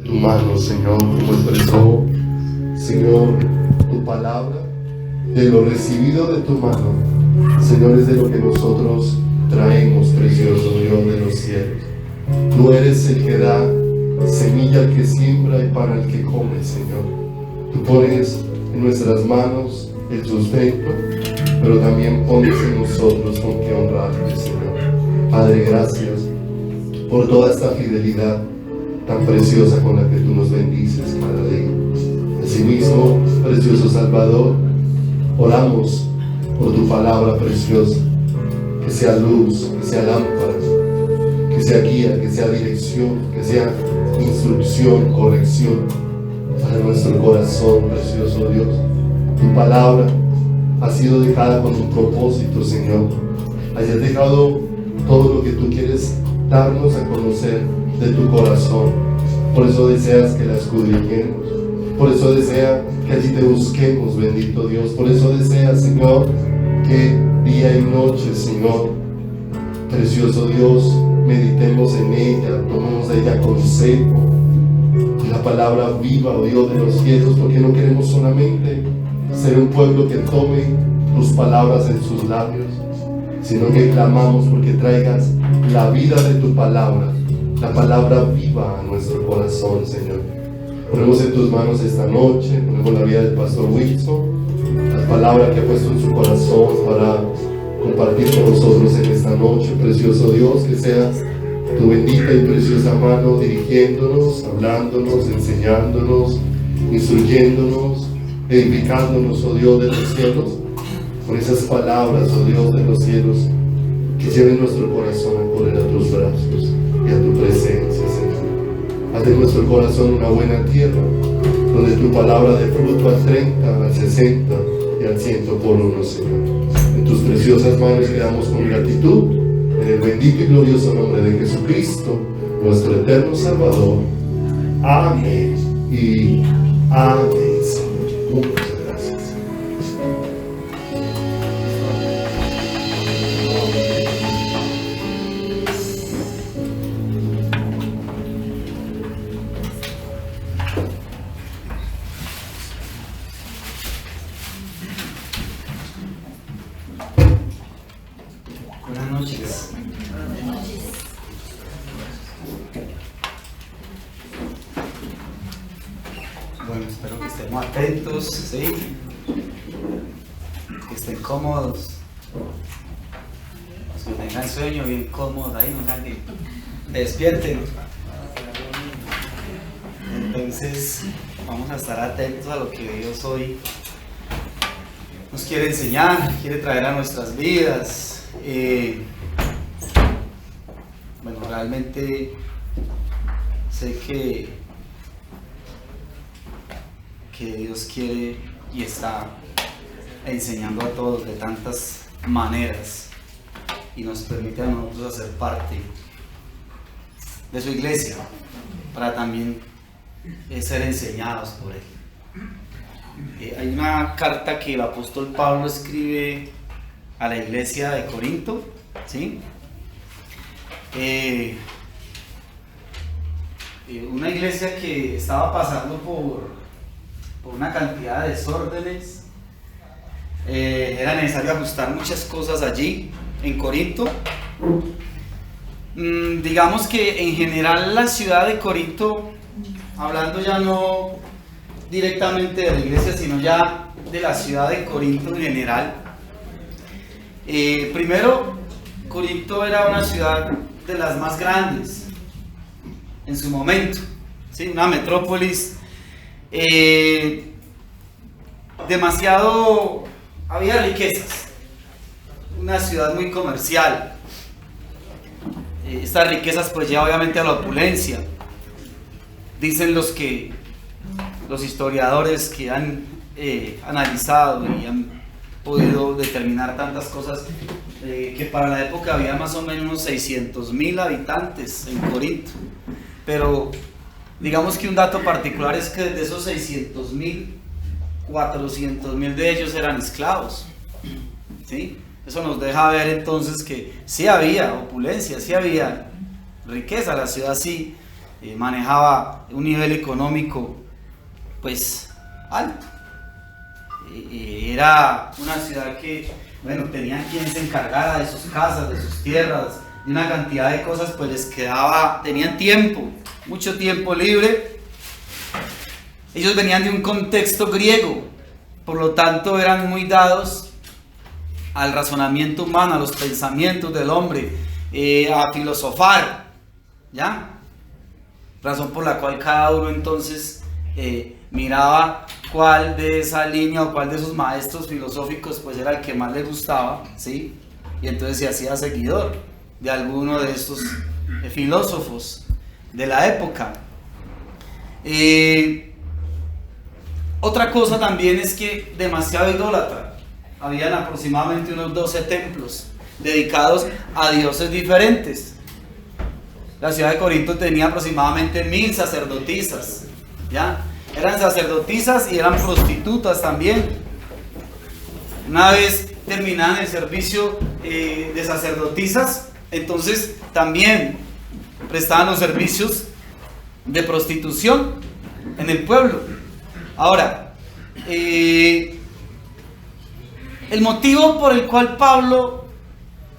Tu mano, Señor, como expresó, Señor, tu palabra, de lo recibido de tu mano, Señor, es de lo que nosotros traemos, precioso Dios de los cielos. Tú eres el que da semilla al que siembra y para el que come, Señor. Tú pones en nuestras manos el sustento, pero también pones en nosotros con qué honrarte, Señor. Padre, gracias por toda esta fidelidad tan preciosa con la que tú nos bendices cada día. Asimismo, precioso Salvador, oramos por tu palabra preciosa, que sea luz, que sea lámpara, que sea guía, que sea dirección, que sea instrucción, corrección para nuestro corazón, precioso Dios. Tu palabra ha sido dejada con un propósito, Señor. Hayas dejado todo lo que tú quieres darnos a conocer de tu corazón. Por eso deseas que la escudriñemos, por eso desea que allí te busquemos, bendito Dios. Por eso deseas, Señor, que día y noche, Señor, precioso Dios, meditemos en ella, tomemos de ella consejo, la palabra viva, oh Dios de los cielos, porque no queremos solamente ser un pueblo que tome tus palabras en sus labios, sino que clamamos porque traigas la vida de tu palabra, la palabra viva a nuestro corazón, Señor. Ponemos en tus manos esta noche, ponemos la vida del pastor Wilson, la palabra que ha puesto en su corazón para compartir con nosotros en esta noche, precioso Dios, que sea tu bendita y preciosa mano dirigiéndonos, hablándonos, enseñándonos, instruyéndonos, edificándonos, oh Dios de los cielos, con esas palabras, oh Dios de los cielos, que lleven nuestro corazón a correr a tus brazos y a tu presencia, Señor. Haz de nuestro corazón una buena tierra, donde tu palabra dé fruto al 30, al 60 y al 100 por uno, Señor. En tus preciosas manos quedamos con gratitud, en el bendito y glorioso nombre de Jesucristo, nuestro eterno Salvador. Amén y amén, Señor. Muchas gracias. Buenas noches. Bueno, espero que estemos atentos, ¿sí? Que estén cómodos. Si tengan sueño, bien cómodos ahí, no sean que despierten. Entonces, vamos a estar atentos a lo que Dios hoy nos quiere enseñar, quiere traer a nuestras vidas. Bueno, realmente sé que Dios quiere y está enseñando a todos de tantas maneras y nos permite a nosotros hacer parte de su iglesia para también ser enseñados por Él. Hay una carta que el apóstol Pablo escribe a la iglesia de Corinto, ¿sí? Una iglesia que estaba pasando por una cantidad de desórdenes. Era necesario ajustar muchas cosas allí en Corinto. Digamos que en general la ciudad de Corinto, hablando ya no directamente de la iglesia, sino ya de la ciudad de Corinto en general. Primero, Corinto era una ciudad de las más grandes en su momento, ¿sí? Una metrópolis, demasiado, había riquezas, una ciudad muy comercial. Estas riquezas pues llevan obviamente a la opulencia. Dicen los historiadores que han analizado y han podido determinar tantas cosas, que para la época había más o menos unos 600,000 habitantes en Corinto, pero digamos que un dato particular es que de esos 600,000, 400,000 de ellos eran esclavos, ¿sí? Eso nos deja ver entonces que sí había opulencia, sí había riqueza, la ciudad sí manejaba un nivel económico pues alto. Era una ciudad que, bueno, tenían quien se encargara de sus casas, de sus tierras, de una cantidad de cosas, pues les quedaba, tenían tiempo, mucho tiempo libre. Ellos venían de un contexto griego, por lo tanto eran muy dados al razonamiento humano, a los pensamientos del hombre, a filosofar, ¿ya? Razón por la cual cada uno entonces miraba cuál de esa línea o cuál de sus maestros filosóficos pues era el que más le gustaba, ¿sí? Y entonces se hacía seguidor de alguno de estos filósofos de la época. Otra cosa también es que demasiado idólatra. Habían aproximadamente unos 12 templos dedicados a dioses diferentes. La ciudad de Corinto tenía aproximadamente 1000 sacerdotisas, ¿ya? Eran sacerdotisas y eran prostitutas también. Una vez terminaban el servicio de sacerdotisas, entonces también prestaban los servicios de prostitución en el pueblo. Ahora, el motivo por el cual Pablo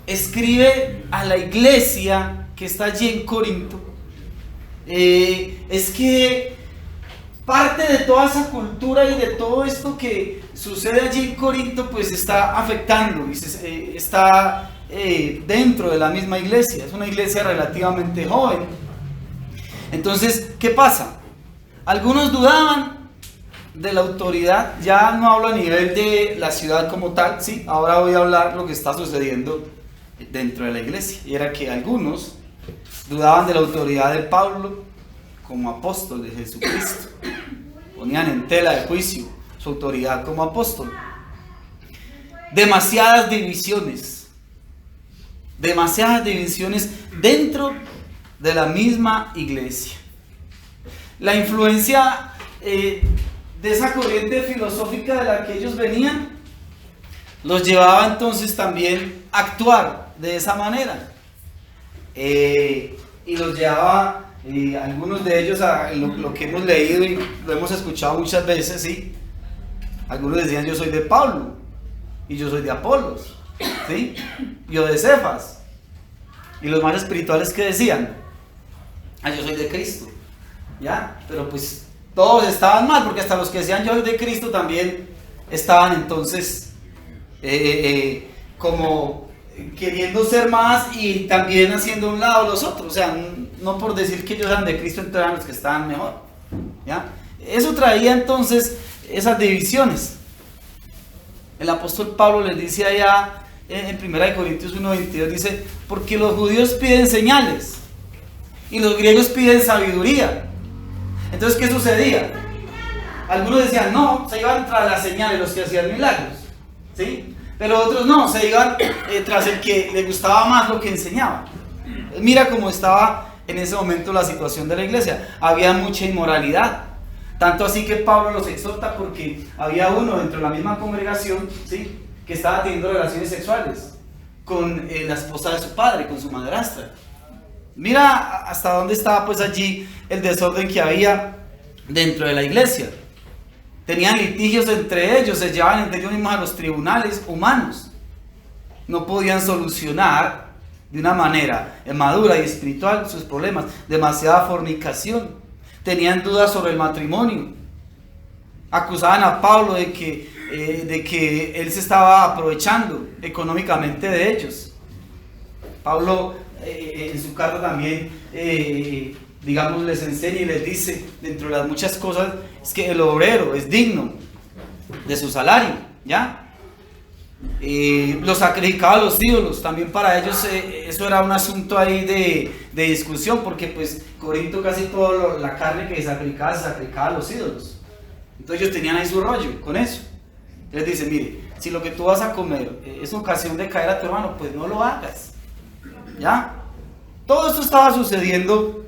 escribe a la iglesia que está allí en Corinto es que parte de toda esa cultura y de todo esto que sucede allí en Corinto pues está afectando y está dentro de la misma iglesia. Es una iglesia relativamente joven. Entonces, ¿qué pasa? Algunos dudaban de la autoridad. Ya no hablo a nivel de la ciudad como tal, ¿sí? Ahora voy a hablar lo que está sucediendo dentro de la iglesia. Y era que algunos dudaban de la autoridad de Pablo como apóstol de Jesucristo. Ponían en tela de juicio su autoridad como apóstol. Demasiadas divisiones dentro de la misma iglesia. La influencia de esa corriente filosófica de la que ellos venían los llevaba entonces también a actuar de esa manera, y los llevaba, algunos de ellos, a lo que hemos leído y lo hemos escuchado muchas veces, ¿sí? Algunos decían: yo soy de Pablo, y yo soy de Apolos, ¿sí? Yo de Cefas. Y los más espirituales, que decían: yo soy de Cristo, ¿ya? Pero pues todos estaban mal, porque hasta los que decían yo soy de Cristo también estaban entonces como queriendo ser más y también haciendo a un lado los otros. O sea, no por decir que ellos eran de Cristo, entonces eran los que estaban mejor, ¿ya? Eso traía entonces esas divisiones. El apóstol Pablo les dice allá en 1 Corintios 1:22, dice: porque los judíos piden señales y los griegos piden sabiduría. Entonces, ¿qué sucedía? Algunos decían: no, se iban tras las señales los que hacían milagros, ¿sí? Pero otros no, se iban tras el que le gustaba más lo que enseñaba. Mira cómo estaba en ese momento la situación de la iglesia. Había mucha inmoralidad, tanto así que Pablo los exhorta, porque había uno dentro de la misma congregación, ¿sí?, que estaba teniendo relaciones sexuales con la esposa de su padre, con su madrastra. Mira hasta dónde estaba pues allí el desorden que había dentro de la iglesia. Tenían litigios entre ellos, se llevaban entre ellos mismos a los tribunales humanos. No podían solucionar de una manera madura y espiritual sus problemas. Demasiada fornicación. Tenían dudas sobre el matrimonio. Acusaban a Pablo de que él se estaba aprovechando económicamente de ellos. Pablo en su carta también, digamos, les enseña y les dice, dentro de las muchas cosas, es que el obrero es digno de su salario, ¿ya? Los sacrificaba a los ídolos, también para ellos eso era un asunto ahí de discusión, porque pues Corinto casi toda la carne que se sacrificaba a los ídolos. Entonces ellos tenían ahí su rollo con eso. Les dicen: mire, si lo que tú vas a comer es ocasión de caer a tu hermano, pues no lo hagas, ¿ya? Todo esto estaba sucediendo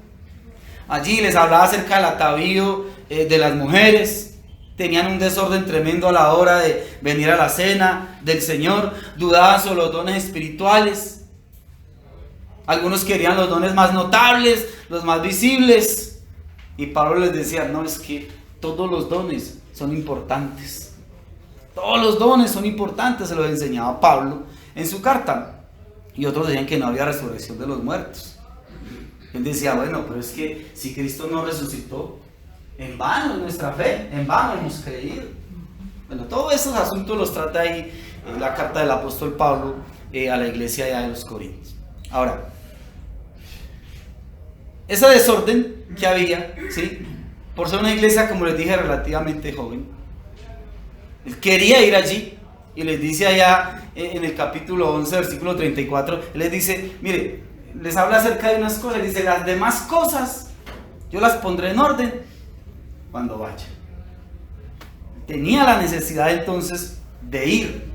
allí. Les hablaba acerca del atavío de las mujeres. Tenían un desorden tremendo a la hora de venir a la cena del Señor. Dudaban sobre los dones espirituales. Algunos querían los dones más notables, los más visibles. Y Pablo les decía, no, es que todos los dones son importantes. Todos los dones son importantes, se los enseñaba Pablo en su carta. Y otros decían que no había resurrección de los muertos. Él decía, bueno, pero es que si Cristo no resucitó, en vano es nuestra fe, en vano hemos creído. Bueno, todos esos asuntos los trata ahí en la carta del apóstol Pablo a la iglesia de los Corintios. Ahora, ese desorden que había, ¿sí? Por ser una iglesia, como les dije, relativamente joven, él quería ir allí y les dice allá en el capítulo 11, versículo 34, él les dice, mire, les habla acerca de unas cosas, dice, las demás cosas yo las pondré en orden cuando vaya. Tenía la necesidad entonces de ir,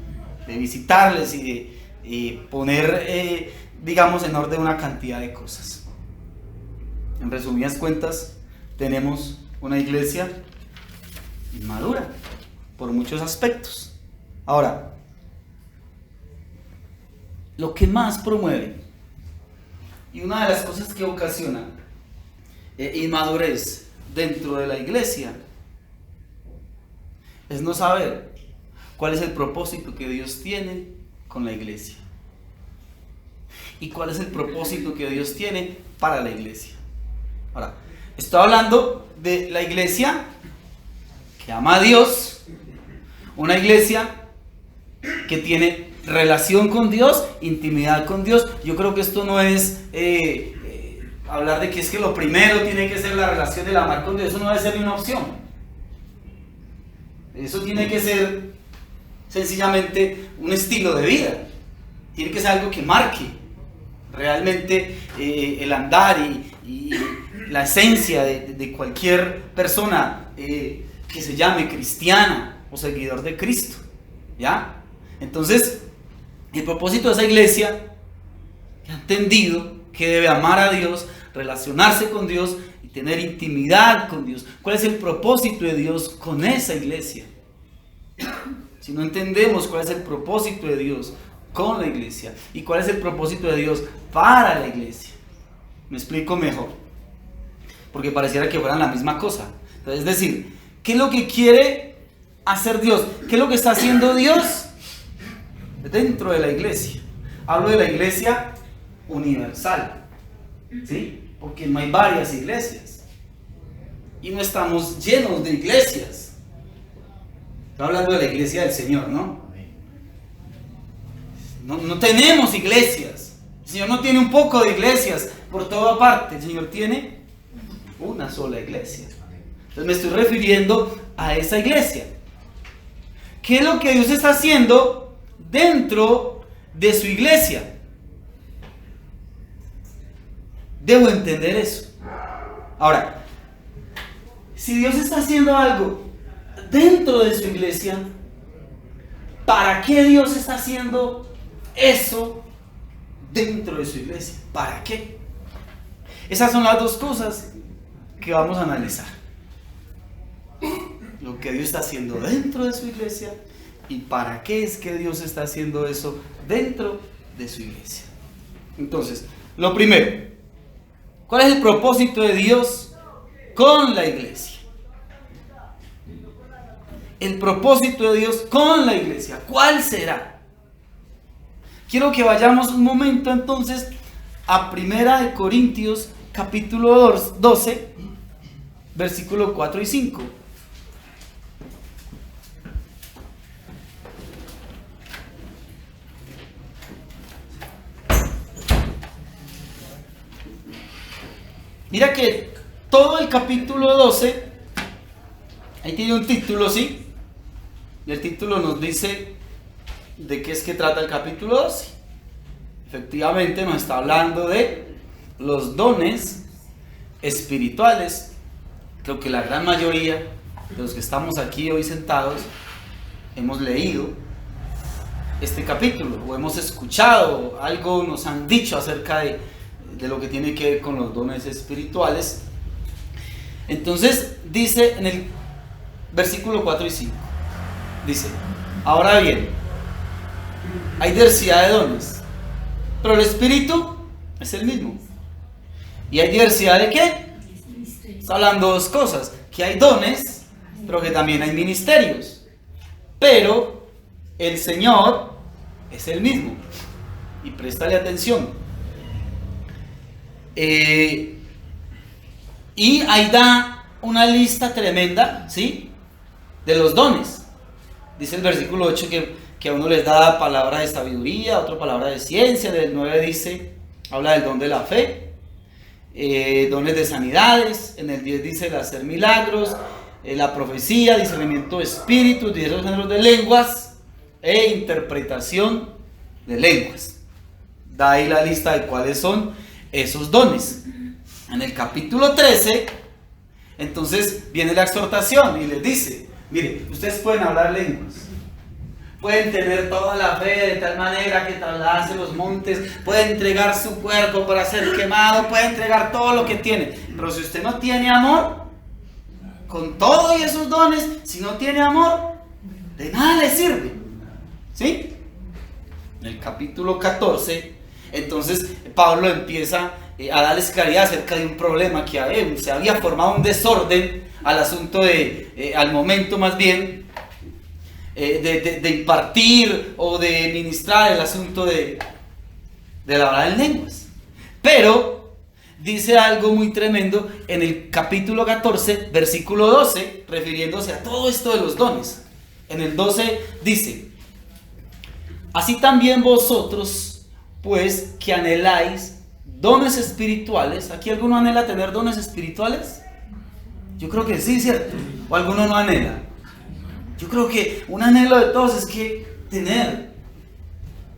de visitarles y de poner, digamos, en orden una cantidad de cosas. En resumidas cuentas, tenemos una iglesia inmadura por muchos aspectos. Ahora, lo que más promueve y una de las cosas que ocasiona inmadurez dentro de la iglesia es no saber cuál es el propósito que Dios tiene con la iglesia y cuál es el propósito que Dios tiene para la iglesia. Ahora, estoy hablando de la iglesia que ama a Dios, una iglesia que tiene relación con Dios, intimidad con Dios. Yo creo que esto no es hablar de que es que lo primero tiene que ser la relación del amar con Dios. Eso no debe ser ni una opción. Eso tiene que ser sencillamente un estilo de vida. Tiene que ser algo que marque realmente el andar y la esencia de cualquier persona que se llame cristiana o seguidor de Cristo, ¿ya? Entonces, el propósito de esa iglesia que ha entendido que debe amar a Dios, relacionarse con Dios y tener intimidad con Dios. ¿Cuál es el propósito de Dios con esa iglesia? Si no entendemos cuál es el propósito de Dios con la iglesia y cuál es el propósito de Dios para la iglesia, me explico mejor, porque pareciera que fueran la misma cosa. Es decir, ¿qué es lo que quiere hacer Dios? ¿Qué es lo que está haciendo Dios dentro de la iglesia? Hablo de la iglesia universal, ¿sí? Porque no hay varias iglesias y no estamos llenos de iglesias. Estoy hablando de la iglesia del Señor, ¿no? No tenemos iglesias. El Señor no tiene un poco de iglesias por toda parte. El Señor tiene una sola iglesia. Entonces me estoy refiriendo a esa iglesia. ¿Qué es lo que Dios está haciendo dentro de su iglesia? Debo entender eso. Ahora, si Dios está haciendo algo dentro de su iglesia, ¿para qué Dios está haciendo eso dentro de su iglesia? ¿Para qué? Esas son las dos cosas que vamos a analizar. Lo que Dios está haciendo dentro de su iglesia y para qué es que Dios está haciendo eso dentro de su iglesia. Entonces, lo primero, ¿cuál es el propósito de Dios con la iglesia? El propósito de Dios con la iglesia, ¿cuál será? Quiero que vayamos un momento entonces a 1 Corintios capítulo 12, versículo 4 y 5. Mira que todo el capítulo 12, ahí tiene un título, ¿sí? Y el título nos dice de qué es que trata el capítulo 12. Efectivamente nos está hablando de los dones espirituales. Creo que la gran mayoría de los que estamos aquí hoy sentados hemos leído este capítulo o hemos escuchado algo, nos han dicho acerca de lo que tiene que ver con los dones espirituales. Entonces dice en el versículo 4 y 5, dice: ahora bien, hay diversidad de dones, pero el Espíritu es el mismo. ¿Y hay diversidad de qué? está hablando dos cosas, que hay dones, pero que también hay ministerios. Pero el Señor es el mismo. Y préstale atención. Y ahí da una lista tremenda, ¿sí?, de los dones. Dice el versículo 8 que a uno les da palabra de sabiduría, a otro palabra de ciencia. Del 9 dice, habla del don de la fe, dones de sanidades. En el 10 dice el hacer milagros, la profecía, discernimiento de espíritus, diversos géneros de lenguas e interpretación de lenguas. Da ahí la lista de cuáles son esos dones. En el capítulo 13, entonces viene la exhortación y les dice, mire, ustedes pueden hablar lenguas, pueden tener toda la fe de tal manera que trasladarse los montes, pueden entregar su cuerpo para ser quemado, pueden entregar todo lo que tiene, pero si usted no tiene amor, con todo y esos dones, si no tiene amor, de nada le sirve, ¿sí? En el capítulo 14, entonces Pablo empieza a darles claridad acerca de un problema que se había formado un desorden al asunto al momento más bien, de impartir o de ministrar el asunto de la hablar en lenguas. Pero dice algo muy tremendo en el capítulo 14, versículo 12, refiriéndose a todo esto de los dones. En el 12 dice, así también vosotros, pues, que anheláis dones espirituales. ¿Aquí alguno anhela tener dones espirituales? Yo creo que sí, ¿cierto? ¿O alguno no anhela? Yo creo que un anhelo de todos es que tener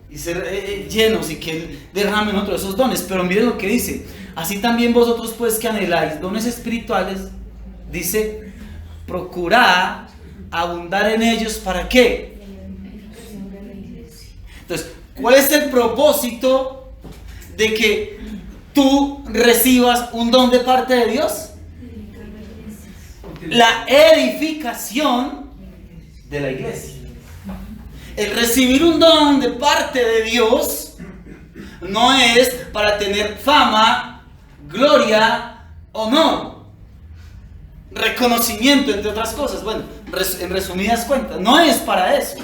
y ser llenos y que Él derrame en otro de esos dones. Pero miren lo que dice, así también vosotros, pues, que anheláis dones espirituales, dice, procurad abundar en ellos. ¿Para qué? Entonces, ¿cuál es el propósito de que tú recibas un don de parte de Dios? La edificación de la iglesia. El recibir un don de parte de Dios no es para tener fama, gloria, honor, reconocimiento, entre otras cosas. Bueno, en resumidas cuentas, no es para eso.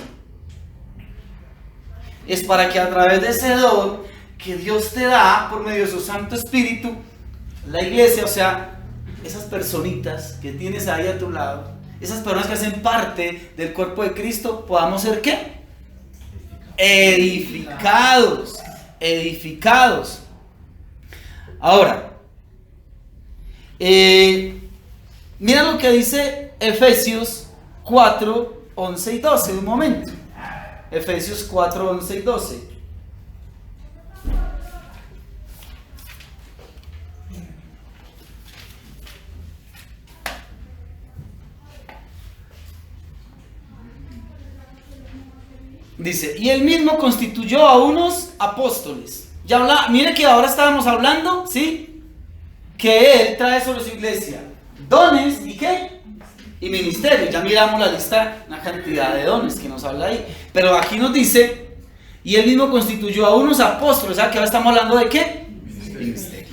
Es para que a través de ese don que Dios te da por medio de su Santo Espíritu, la iglesia, o sea, esas personitas que tienes ahí a tu lado, esas personas que hacen parte del cuerpo de Cristo, podamos ser ¿qué? Edificados. Edificados. Ahora, mira lo que dice Efesios 4, 11 y 12. Un momento. Efesios 4, 11 y 12. Dice, y él mismo constituyó a unos apóstoles. Mire que ahora estábamos hablando, ¿sí? Que él trae sobre su iglesia dones y ¿qué? Y ministerios. Ya miramos la lista, una cantidad de dones que nos habla ahí. Pero aquí nos dice, y él mismo constituyó a unos apóstoles. ¿Sabes que ahora estamos hablando de qué? Ministerios.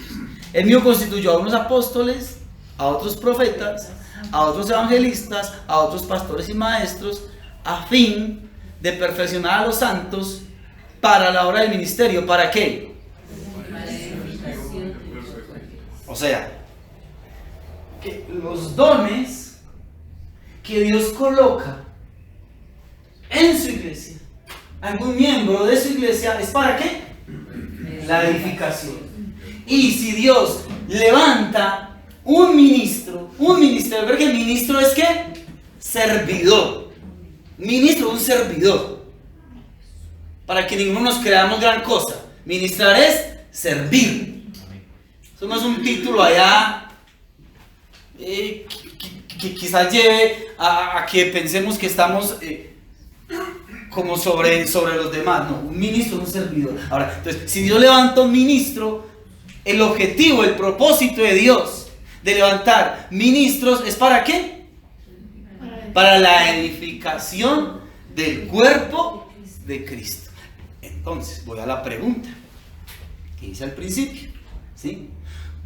Él mismo constituyó a unos apóstoles, a otros profetas, a otros evangelistas, a otros pastores y maestros, a fin de perfeccionar a los santos para la obra del ministerio. ¿Para qué? O sea, que los dones que Dios coloca en su iglesia, algún miembro de su iglesia, ¿es para qué? La edificación. Y si Dios levanta un ministerio, porque el ministro es ¿qué? Servidor. Ministro, un servidor. Para que ninguno nos creamos gran cosa. Ministrar es servir. Eso no es un título allá que quizás lleve a que pensemos que estamos como sobre los demás. No, un ministro, un servidor. Ahora, entonces, si Dios levanta un ministro, el objetivo, el propósito de Dios de levantar ministros es ¿para qué? Para la edificación del cuerpo de Cristo. Entonces, voy a la pregunta que hice al principio, ¿sí?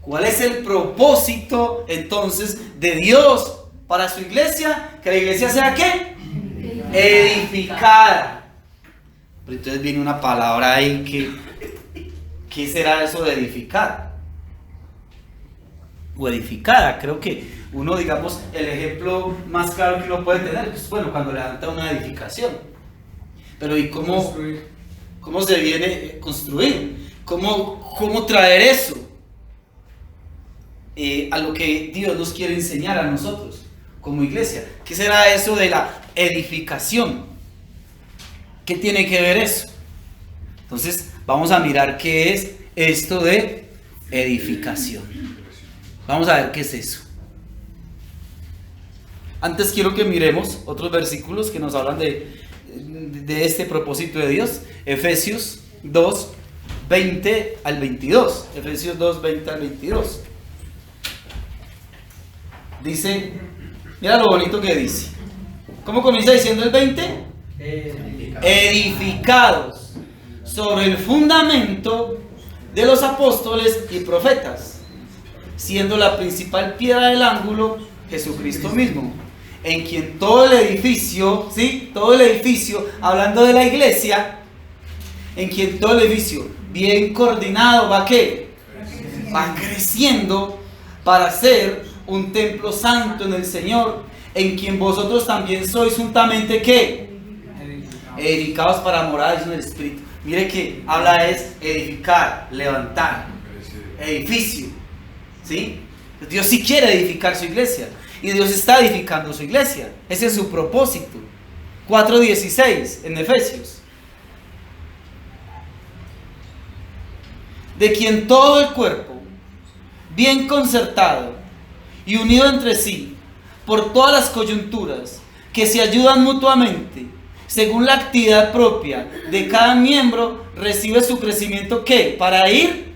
¿Cuál es el propósito entonces de Dios para su iglesia? Que la iglesia sea ¿qué? Edificada. Pero entonces viene una palabra ahí que ¿qué será eso de edificar? O edificada, creo que uno, digamos, el ejemplo más claro que uno puede tener, pues bueno, cuando levanta una edificación. Pero ¿y cómo se viene a construir? ¿Cómo traer eso a lo que Dios nos quiere enseñar a nosotros como iglesia? ¿Qué será eso de la edificación? ¿Qué tiene que ver eso? Entonces vamos a mirar qué es esto de edificación. Vamos a ver qué es eso. Antes quiero que miremos otros versículos que nos hablan de este propósito de Dios. Efesios 2, 20 al 22. Efesios 2, 20 al 22. Dice, mira lo bonito que dice. ¿Cómo comienza diciendo el 20? Edificados sobre el fundamento de los apóstoles y profetas, siendo la principal piedra del ángulo Jesucristo mismo, en quien todo el edificio, ¿sí? Todo el edificio, hablando de la iglesia, en quien todo el edificio, bien coordinado, ¿va qué? Va creciendo para ser un templo santo en el Señor, en quien vosotros también sois juntamente, ¿qué? Edificados para morar en el Espíritu. Mire que habla es edificar, levantar, edificio, ¿sí? Dios sí quiere edificar su iglesia. Y Dios está edificando su iglesia. Ese es su propósito. 4:16 en Efesios. De quien todo el cuerpo, bien concertado y unido entre sí, por todas las coyunturas, que se ayudan mutuamente, según la actividad propia de cada miembro, recibe su crecimiento, ¿qué? Para ir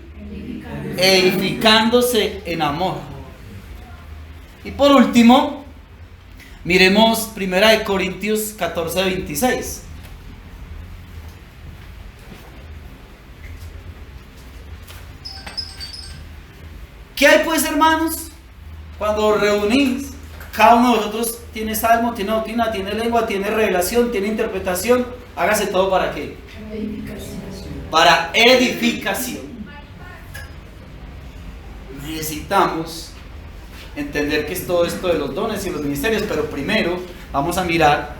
edificándose en amor. Y por último, miremos 1 Corintios 14:26. ¿Qué hay pues, hermanos? Cuando os reunís, cada uno de vosotros tiene salmo, tiene doctrina, tiene lengua, tiene revelación, tiene interpretación. Hágase todo ¿para qué? Para edificación. Necesitamos entender qué es todo esto de los dones y los ministerios, pero primero vamos a mirar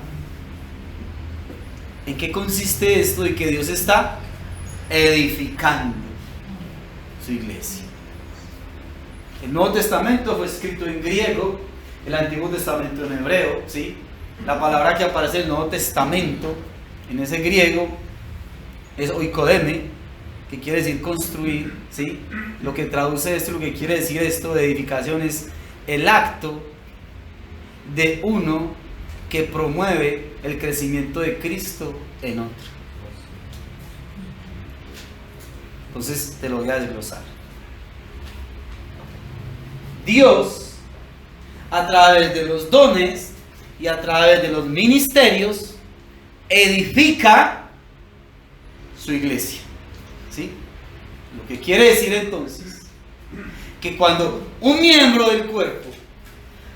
en qué consiste esto de que Dios está edificando su iglesia. El Nuevo Testamento fue escrito en griego, el Antiguo Testamento en hebreo, ¿sí? La palabra que aparece en el Nuevo Testamento en ese griego es oikodeme, que quiere decir construir, ¿sí? Lo que traduce esto, lo que quiere decir esto de edificación es el acto de uno que promueve el crecimiento de Cristo en otro. Entonces te lo voy a desglosar. Dios, a través de los dones y a través de los ministerios, edifica su iglesia, ¿sí? Lo que quiere decir entonces que cuando un miembro del cuerpo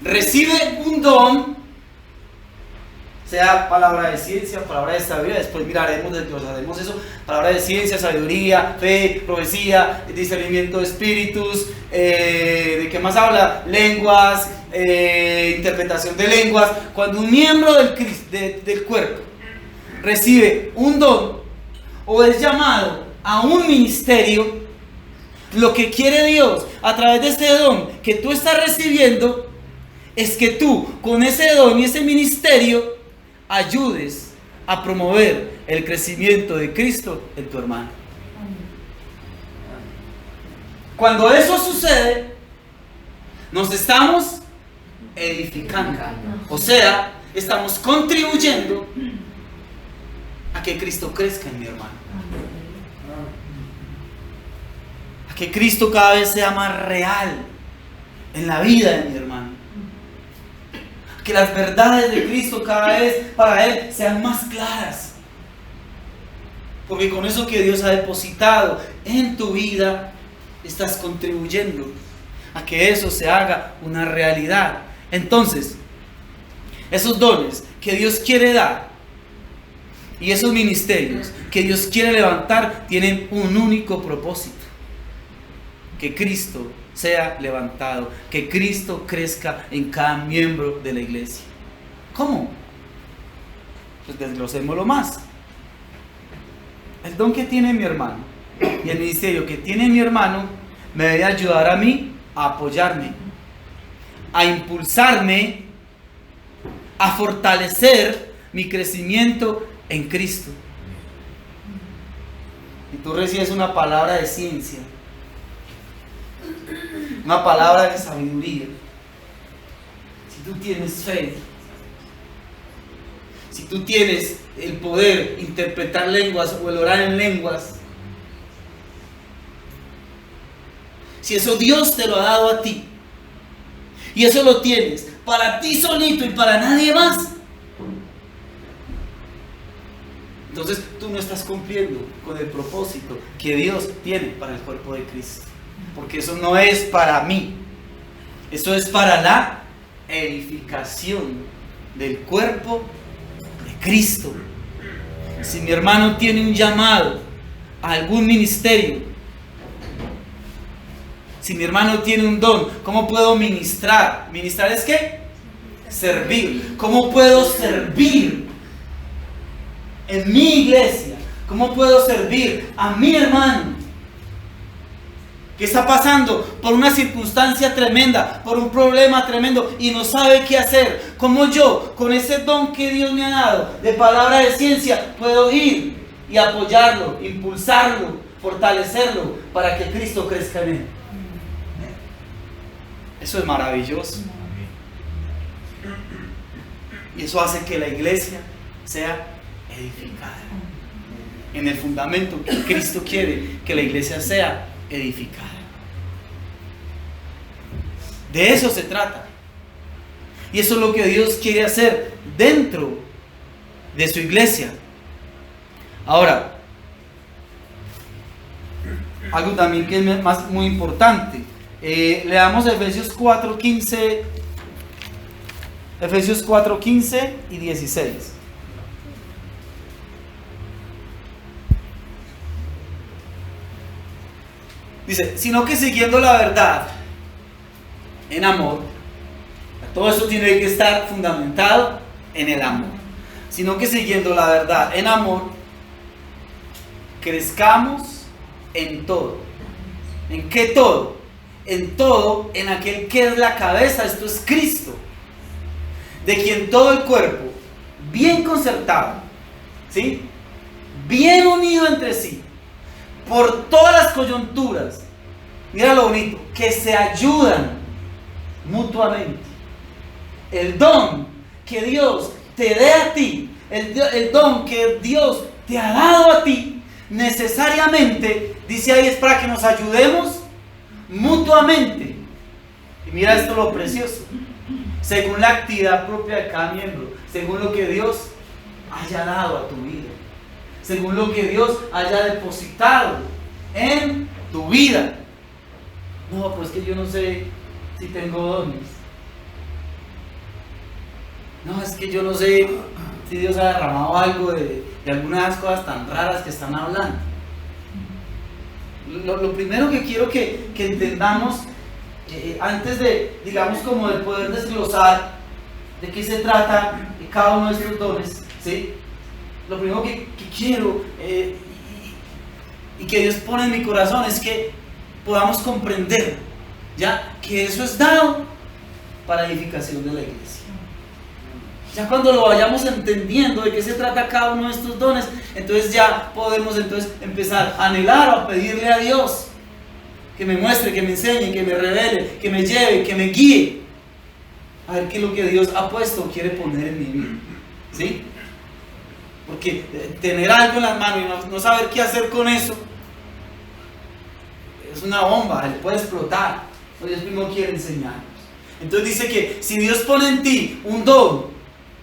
recibe un don, sea palabra de ciencia, palabra de sabiduría, después miraremos, desglosaremos eso, palabra de ciencia, sabiduría, fe, profecía, discernimiento de espíritus, ¿de qué más habla? Lenguas, interpretación de lenguas. Cuando un miembro del cuerpo recibe un don o es llamado a un ministerio, lo que quiere Dios a través de este don que tú estás recibiendo es que tú con ese don y ese ministerio ayudes a promover el crecimiento de Cristo en tu hermano. Cuando eso sucede, nos estamos edificando, o sea, estamos contribuyendo a que Cristo crezca en mi hermano, a que Cristo cada vez sea más real en la vida de mi hermano, que las verdades de Cristo cada vez para él sean más claras, porque con eso que Dios ha depositado en tu vida estás contribuyendo a que eso se haga una realidad. Entonces, esos dones que Dios quiere dar y esos ministerios que Dios quiere levantar tienen un único propósito: que Cristo sea levantado, que Cristo crezca en cada miembro de la iglesia. ¿Cómo? Pues desglosémoslo más. El don que tiene mi hermano y el ministerio que tiene mi hermano me debe ayudar a mí a apoyarme, a impulsarme, a fortalecer mi crecimiento en Cristo. Y tú recibes una palabra de ciencia, una palabra de sabiduría. Si tú tienes fe, si tú tienes el poder interpretar lenguas o el orar en lenguas, si eso Dios te lo ha dado a ti y eso lo tienes para ti solito y para nadie más, entonces tú no estás cumpliendo con el propósito que Dios tiene para el cuerpo de Cristo, porque eso no es para mí, eso es para la edificación del cuerpo de Cristo. Si mi hermano tiene un llamado a algún ministerio, si mi hermano tiene un don, ¿cómo puedo ministrar? ¿Ministrar es qué? Servir. ¿Cómo puedo servir en mi iglesia? ¿Cómo puedo servir a mi hermano que está pasando por una circunstancia tremenda, por un problema tremendo y no sabe qué hacer? ¿Cómo yo, con ese don que Dios me ha dado de palabra de ciencia, puedo ir y apoyarlo, impulsarlo, fortalecerlo para que Cristo crezca en él? Eso es maravilloso. Y eso hace que la iglesia sea edificada en el fundamento que Cristo quiere que la iglesia sea edificada. De eso se trata. Y eso es lo que Dios quiere hacer dentro de su iglesia. Ahora, algo también que es muy importante. Leamos Efesios 4:15 y 16. Dice, sino que siguiendo la verdad en amor, todo esto tiene que estar fundamentado en el amor, sino que siguiendo la verdad en amor, crezcamos en todo. ¿En qué todo? En todo, en aquel que es la cabeza, esto es Cristo, de quien todo el cuerpo, bien concertado, ¿sí?, bien unido entre sí, por todas las coyunturas, mira lo bonito, que se ayudan mutuamente. El don que Dios te dé a ti, el don que Dios te ha dado a ti, necesariamente, dice ahí, es para que nos ayudemos mutuamente. Y mira esto lo precioso, según la actividad propia de cada miembro, según lo que Dios haya dado a tu vida, según lo que Dios haya depositado en tu vida. No, pues que yo no sé si tengo dones. No, es que yo no sé si Dios ha derramado algo de algunas cosas tan raras que están hablando. Lo primero que quiero que entendamos, antes de, digamos, como de poder desglosar de qué se trata cada uno de estos dones, ¿sí?, lo primero que quiero y que Dios pone en mi corazón es que podamos comprender, ya, que eso es dado para edificación de la iglesia. Ya cuando lo vayamos entendiendo de qué se trata cada uno de estos dones, entonces ya podemos empezar a anhelar o a pedirle a Dios que me muestre, que me enseñe, que me revele, que me lleve, que me guíe a ver qué es lo que Dios ha puesto o quiere poner en mi vida, ¿sí? Porque tener algo en las manos y no saber qué hacer con eso es una bomba, él puede explotar. Dios mismo quiere enseñarnos. Entonces dice que si Dios pone en ti un don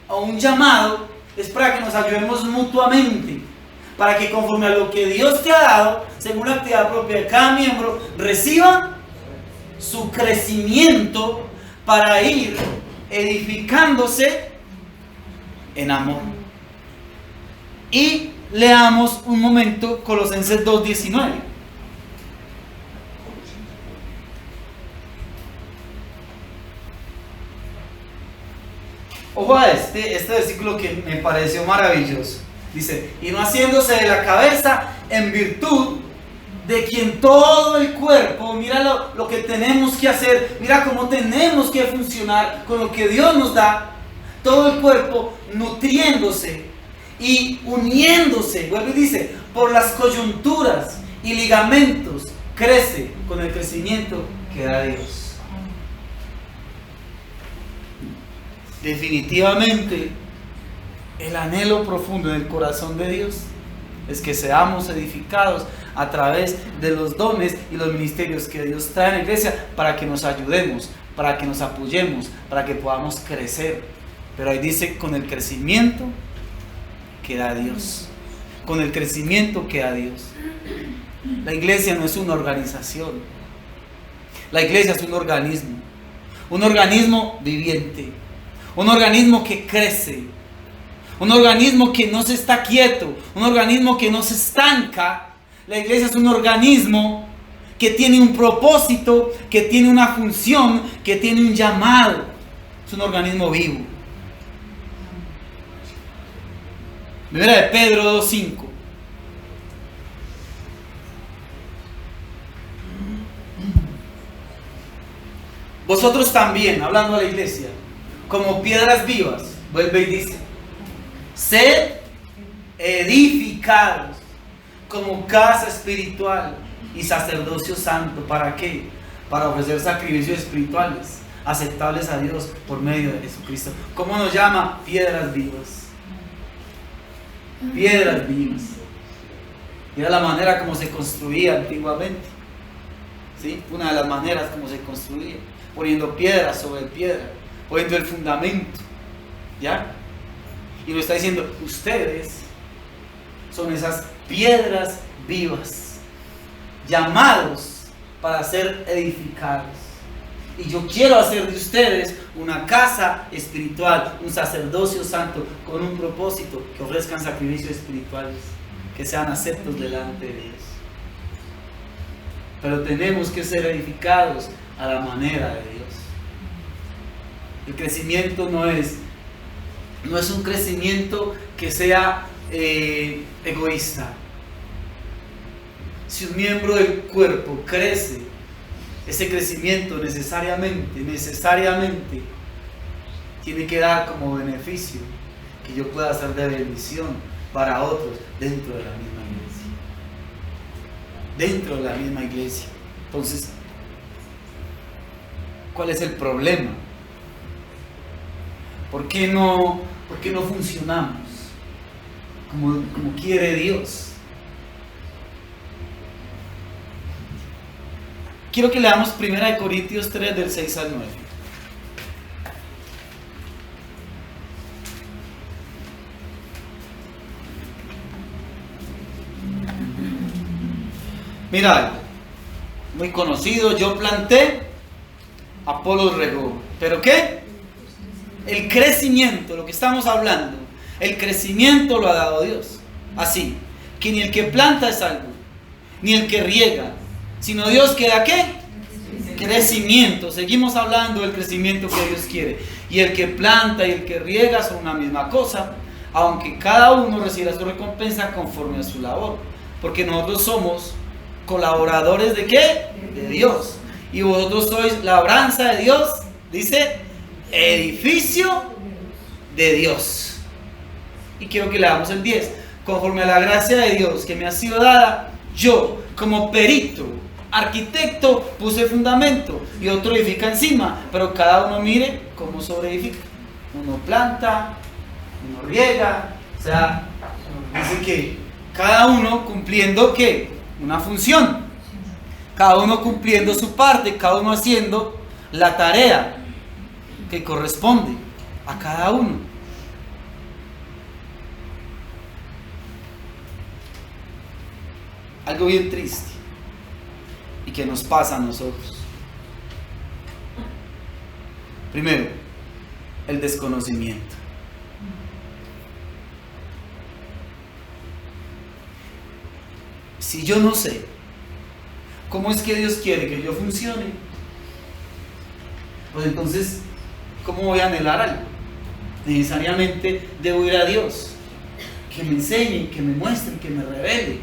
o un llamado, es para que nos ayudemos mutuamente, para que conforme a lo que Dios te ha dado, según la actividad propia de cada miembro, reciba su crecimiento para ir edificándose en amor. Y leamos un momento Colosenses 2:19. Ojo a este versículo que me pareció maravilloso. Dice, y no haciéndose de la cabeza en virtud de quien todo el cuerpo, mira lo que tenemos que hacer, mira cómo tenemos que funcionar con lo que Dios nos da, todo el cuerpo nutriéndose y uniéndose, vuelve y dice, por las coyunturas y ligamentos, crece con el crecimiento que da Dios. Definitivamente, el anhelo profundo del corazón de Dios es que seamos edificados a través de los dones y los ministerios que Dios trae en la iglesia para que nos ayudemos, para que nos apoyemos, para que podamos crecer. Pero ahí dice, con el crecimiento que da Dios. Con el crecimiento que da Dios. La iglesia no es una organización. La iglesia es un organismo viviente. Un organismo que crece, un organismo que no se está quieto, un organismo que no se estanca. La iglesia es un organismo que tiene un propósito, que tiene una función, que tiene un llamado. Es un organismo vivo. Primera de Pedro 2:5. Vosotros también, hablando a la iglesia, como piedras vivas, vuelve y dice, sed edificados como casa espiritual y sacerdocio santo. ¿Para qué? Para ofrecer sacrificios espirituales aceptables a Dios por medio de Jesucristo. ¿Cómo nos llama? Piedras vivas. Piedras vivas. Y era la manera como se construía antiguamente. ¿Sí? Una de las maneras como se construía, poniendo piedra sobre piedra, poniendo el fundamento, ¿ya? Y lo está diciendo, ustedes son esas piedras vivas, llamados para ser edificados. Y yo quiero hacer de ustedes una casa espiritual, un sacerdocio santo, con un propósito, que ofrezcan sacrificios espirituales, que sean aceptos delante de Dios. Pero tenemos que ser edificados a la manera de Dios. El crecimiento no es un crecimiento que sea egoísta. Si un miembro del cuerpo crece, ese crecimiento necesariamente tiene que dar como beneficio que yo pueda ser de bendición para otros dentro de la misma iglesia. Dentro de la misma iglesia. Entonces, ¿cuál es el problema? ¿Por qué no funcionamos como quiere Dios? Quiero que leamos 1 Corintios 3 del 6 al 9. Mirad, muy conocido, yo planté, Apolos regó. ¿Pero qué? El crecimiento, lo que estamos hablando, el crecimiento lo ha dado Dios. Así, que ni el que planta es algo, ni el que riega, sino Dios que da ¿qué? Crecimiento. Seguimos hablando del crecimiento que Dios quiere. Y el que planta y el que riega son una misma cosa, aunque cada uno reciba su recompensa conforme a su labor. Porque nosotros somos colaboradores ¿de qué? De Dios. Y vosotros sois labranza de Dios, dice, edificio de Dios. Y quiero que leamos el 10. Conforme a la gracia de Dios que me ha sido dada, yo como perito, arquitecto, puse fundamento y otro edifica encima, pero cada uno mire cómo sobreedifica. Uno planta, uno riega, o sea, dice que cada uno cumpliendo ¿qué? Una función, cada uno cumpliendo su parte, cada uno haciendo la tarea que corresponde a cada uno. Algo bien triste y que nos pasa a nosotros Primero, el desconocimiento. Si yo no sé cómo es que Dios quiere que yo funcione, pues entonces, ¿cómo voy a anhelar algo? Necesariamente debo ir a Dios, que me enseñe, que me muestre, que me revele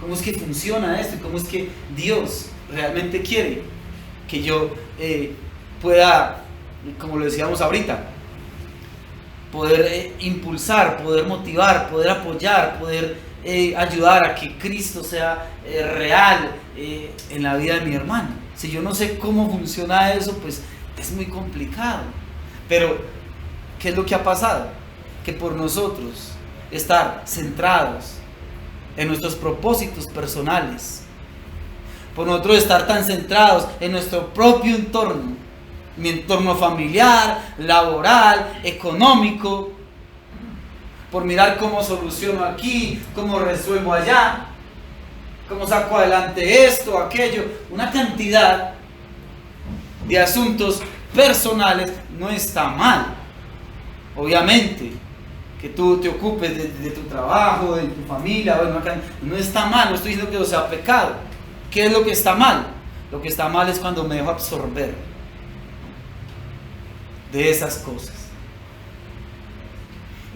cómo es que funciona esto y cómo es que Dios realmente quiere que yo pueda, como lo decíamos ahorita, poder impulsar, poder motivar, poder apoyar, poder ayudar a que Cristo sea real en la vida de mi hermano. Si yo no sé cómo funciona eso, pues es muy complicado. Pero, ¿qué es lo que ha pasado? Que por nosotros estar centrados en nuestros propósitos personales, por nosotros estar tan centrados en nuestro propio entorno, mi entorno familiar, laboral, económico, por mirar cómo soluciono aquí, cómo resuelvo allá, cómo saco adelante esto, aquello, una cantidad de asuntos personales, no está mal. Obviamente, que tú te ocupes de tu trabajo, de tu familia, bueno, no está mal, no estoy diciendo que eso sea pecado. ¿Qué es lo que está mal? Lo que está mal es cuando me dejo absorber de esas cosas.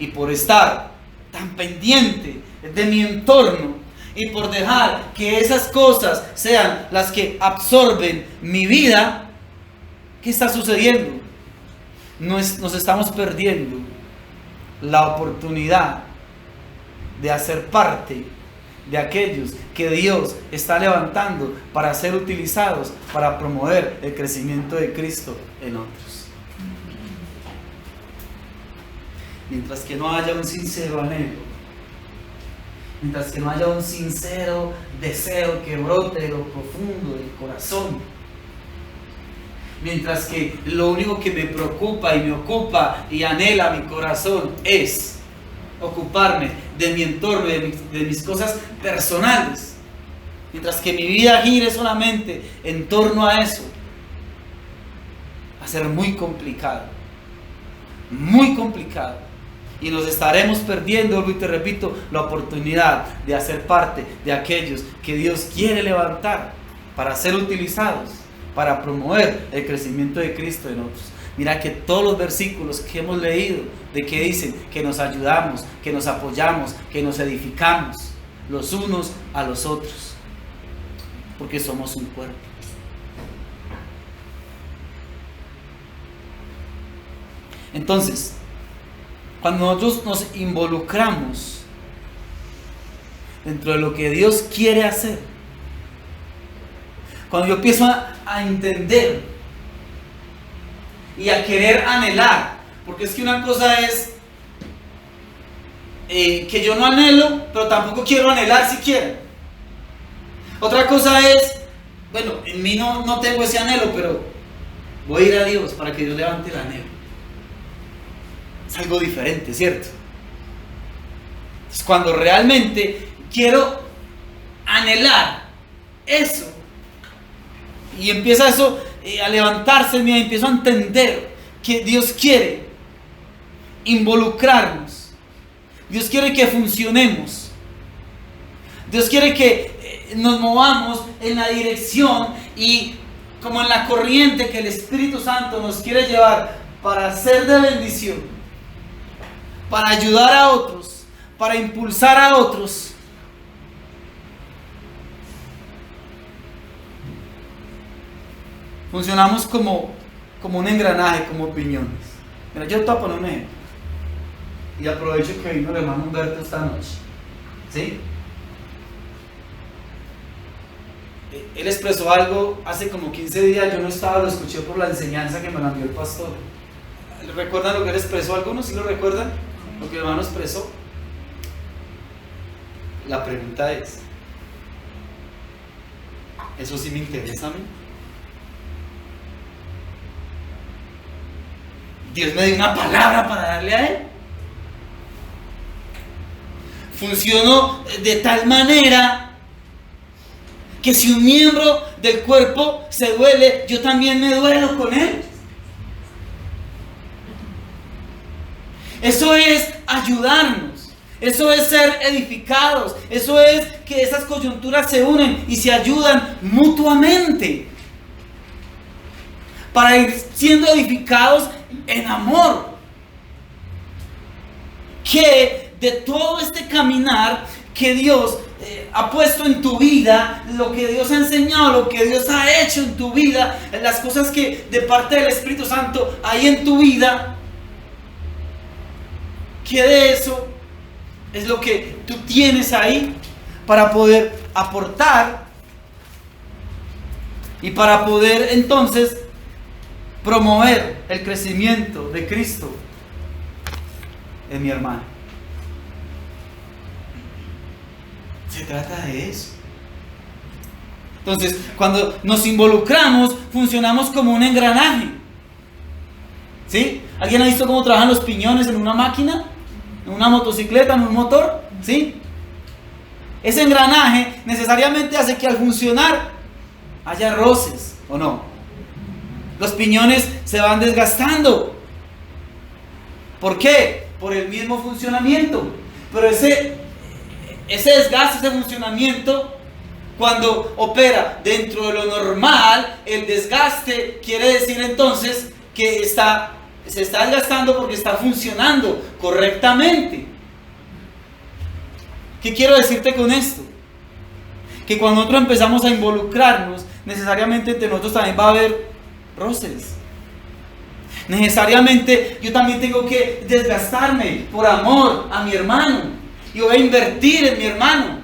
Y por estar tan pendiente de mi entorno y por dejar que esas cosas sean las que absorben mi vida, ¿qué está sucediendo? Nos estamos perdiendo la oportunidad de hacer parte de aquellos que Dios está levantando para ser utilizados para promover el crecimiento de Cristo en otros. Mientras que no haya un sincero anhelo, mientras que no haya un sincero deseo que brote de lo profundo del corazón, mientras que lo único que me preocupa y me ocupa y anhela mi corazón es ocuparme de mi entorno, de mis cosas personales, mientras que mi vida gire solamente en torno a eso, va a ser muy complicado, y nos estaremos perdiendo, y te repito, la oportunidad de hacer parte de aquellos que Dios quiere levantar para ser utilizados, para promover el crecimiento de Cristo en otros. Mira que todos los versículos que hemos leído, de que dicen que nos ayudamos, que nos apoyamos, que nos edificamos los unos a los otros, porque somos un cuerpo. Entonces, cuando nosotros nos involucramos dentro de lo que Dios quiere hacer, cuando yo empiezo a entender y a querer anhelar, porque es que una cosa es que yo no anhelo, pero tampoco quiero anhelar siquiera. Otra cosa es, bueno, en mí no tengo ese anhelo, pero voy a ir a Dios para que Dios levante el anhelo. Es algo diferente, ¿cierto? Entonces, cuando realmente quiero anhelar eso, y empieza eso a levantarse en mí, empiezo a entender que Dios quiere involucrarnos, Dios quiere que funcionemos, Dios quiere que nos movamos en la dirección y como en la corriente que el Espíritu Santo nos quiere llevar para ser de bendición, para ayudar a otros, para impulsar a otros. Funcionamos como un engranaje, como piñones. Mira, yo te voy a poner un ejemplo. Y aprovecho que vino el hermano Humberto esta noche. ¿Sí? Él expresó algo hace como 15 días, yo no estaba, lo escuché por la enseñanza que me la envió el pastor. ¿Recuerdan lo que él expresó? ¿Algunos sí lo recuerdan? Lo que el hermano expresó. La pregunta es, ¿eso sí me interesa a mí? Dios me dio una palabra para darle a él. Funcionó de tal manera que si un miembro del cuerpo se duele, yo también me duelo con él. Eso es ayudarnos. Eso es ser edificados. Eso es que esas coyunturas se unen y se ayudan mutuamente para ir siendo edificados en amor. Que de todo este caminar que Dios ha puesto en tu vida, lo que Dios ha enseñado, lo que Dios ha hecho en tu vida, las cosas que de parte del Espíritu Santo hay en tu vida, que de eso es lo que tú tienes ahí para poder aportar y para poder entonces promover el crecimiento de Cristo en mi hermano. Se trata de eso. Entonces, cuando nos involucramos, funcionamos como un engranaje. ¿Sí? ¿Alguien ha visto cómo trabajan los piñones en una máquina? ¿En una motocicleta? ¿En un motor? ¿Sí? Ese engranaje necesariamente hace que al funcionar haya roces, ¿o no? Los piñones se van desgastando. ¿Por qué? Por el mismo funcionamiento. Pero ese desgaste, ese funcionamiento, cuando opera dentro de lo normal, el desgaste quiere decir entonces que se está desgastando porque está funcionando correctamente. ¿Qué quiero decirte con esto? Que cuando nosotros empezamos a involucrarnos, necesariamente entre nosotros también va a haber roces. Necesariamente yo también tengo que desgastarme por amor a mi hermano. Y voy a invertir en mi hermano.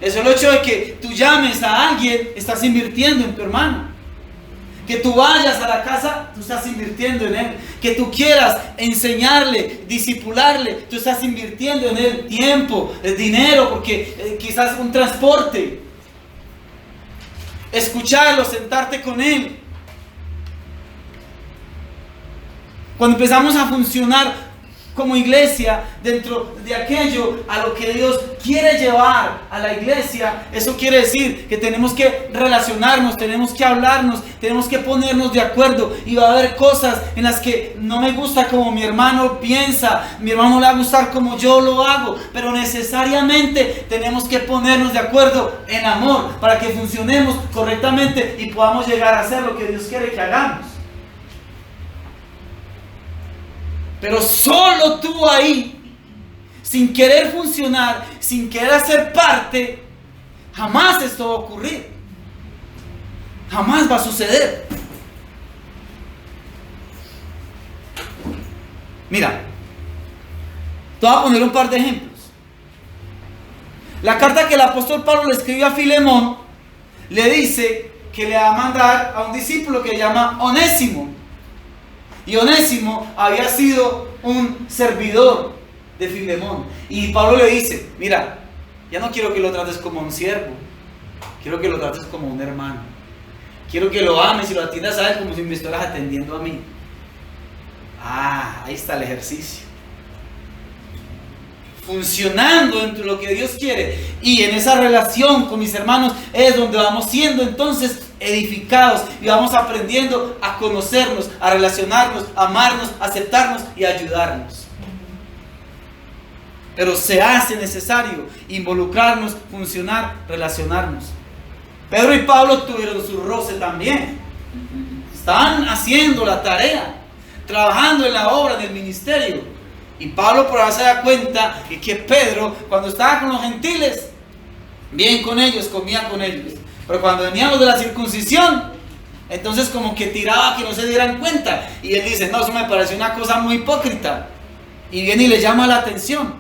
Eso es el hecho de que tú llames a alguien, estás invirtiendo en tu hermano. Que tú vayas a la casa, tú estás invirtiendo en él. Que tú quieras enseñarle, discipularle, tú estás invirtiendo en él tiempo, dinero, porque quizás un transporte. Escucharlo, sentarte con él. Cuando empezamos a funcionar como iglesia dentro de aquello a lo que Dios quiere llevar a la iglesia, eso quiere decir que tenemos que relacionarnos, tenemos que hablarnos, tenemos que ponernos de acuerdo, y va a haber cosas en las que no me gusta como mi hermano piensa, mi hermano le va a gustar como yo lo hago, pero necesariamente tenemos que ponernos de acuerdo en amor para que funcionemos correctamente y podamos llegar a hacer lo que Dios quiere que hagamos. Pero solo tú ahí, sin querer funcionar, sin querer hacer parte, jamás esto va a ocurrir. Jamás va a suceder. Mira, te voy a poner un par de ejemplos. La carta que el apóstol Pablo le escribió a Filemón, le dice que le va a mandar a un discípulo que se llama Onésimo. Y Onésimo había sido un servidor de Filemón. Y Pablo le dice, mira, ya no quiero que lo trates como un siervo, quiero que lo trates como un hermano. Quiero que lo ames y lo atiendas a él como si me estuvieras atendiendo a mí. Ahí está el ejercicio. Funcionando entre lo que Dios quiere. Y en esa relación con mis hermanos es donde vamos siendo entonces edificados y vamos aprendiendo a conocernos, a relacionarnos, a amarnos, a aceptarnos y a ayudarnos. Pero se hace necesario involucrarnos, funcionar, relacionarnos. Pedro y Pablo tuvieron su roce también. Estaban haciendo la tarea, trabajando en la obra del ministerio. Y Pablo por ahora se da cuenta que Pedro, cuando estaba con los gentiles, bien con ellos, comía con ellos. Pero cuando venían los de la circuncisión, entonces como que tiraba que no se dieran cuenta. Y él dice, no, eso me pareció una cosa muy hipócrita. Y viene y le llama la atención.